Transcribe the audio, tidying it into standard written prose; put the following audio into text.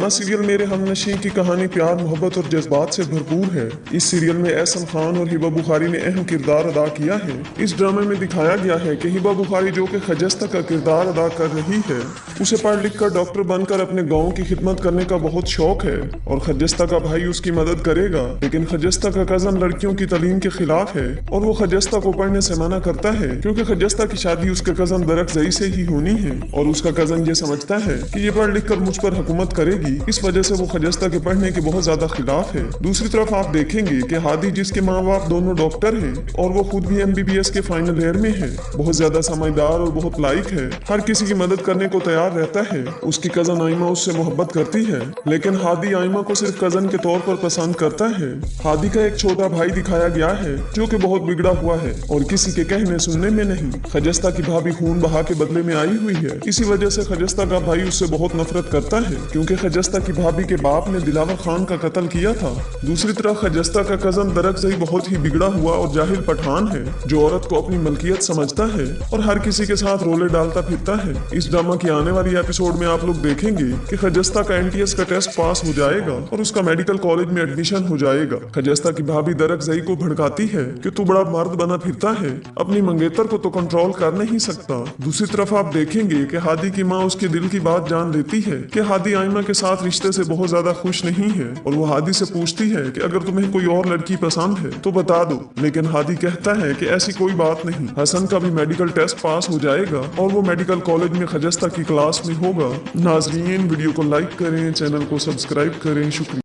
Serial मेरे हमनशीं की कहानी प्यार मोहब्बत और जज्बात से भरपूर है। इस सीरियल में एहसन खान और हिबा बुखारी ने अहम किरदार अदा किया है। इस ड्रामे में दिखाया गया है कि हिबा बुखारी जो कि खजस्ता का किरदार अदा कर रही है, उसे पढ़ लिख कर डॉक्टर बनकर अपने गाँव की खिदमत करने का बहुत शौक है और खजस्ता का भाई उसकी मदद करेगा। लेकिन खजस्ता का कजन लड़कियों की तालीम के खिलाफ है और वो खजस्ता को पढ़ने से मना करता है, क्योंकि खजस्ता की शादी उसके कजन दरकजई से ही होनी है और उसका कजन ये समझता है कि ये पढ़ लिख कर मुझ पर हुकूमत करेगी। इस वजह से वो खजस्ता के पढ़ने के बहुत ज्यादा खिलाफ है। दूसरी तरफ आप देखेंगे कि हादी, जिसके माँ बाप दोनों डॉक्टर हैं और वो खुद भी MBBS के फाइनल ईयर में है, बहुत ज्यादा समझदार और बहुत लाइक है, हर किसी की मदद करने को तैयार रहता है। उसकी कजन आइमा उससे मोहब्बत करती है, लेकिन हादी आइमा को सिर्फ कजन के तौर पर पसंद करता है। हादी का एक छोटा भाई दिखाया गया है जो कि बहुत बिगड़ा हुआ है और किसी के कहने सुनने में नहीं। खजस्ता की भाभी खून बहा के बदले में आई हुई है। इसी वजह से खजस्ता का भाई उससे बहुत नफरत करता है, क्योंकि खजस्ता की भाभी के बाप ने दिलावर खान का कत्ल किया था। दूसरी तरफ खजस्ता का कजन दरकजई बहुत ही बिगड़ा हुआ और जाहिल पठान है, जो औरत को अपनी मलकियत समझता है और हर किसी के साथ रोले डालता फिरता है। इस ड्रामा की आने वाली एपिसोड में आप लोग देखेंगे कि खजस्ता का NTS का टेस्ट पास हो जाएगा और उसका मेडिकल कॉलेज में एडमिशन हो जाएगा। खजस्ता की भाभी दरकजई को भड़काती है कि तू बड़ा मर्द बना फिरता है, अपनी मंगेतर को तो कंट्रोल कर नहीं सकता। दूसरी तरफ आप देखेंगे कि हादी की माँ उसके दिल की बात जान लेती है कि हादी आइमा के साथ रिश्ते से बहुत ज्यादा खुश नहीं है और वो हादी से पूछती है कि अगर तुम्हें कोई और लड़की पसंद है तो बता दो, लेकिन हादी कहता है कि ऐसी कोई बात नहीं। हसन का भी मेडिकल टेस्ट पास हो जाएगा और वो मेडिकल कॉलेज में खजस्ता की क्लास में होगा। नाजरीन, वीडियो को लाइक करें, चैनल को सब्सक्राइब करें। शुक्रिया।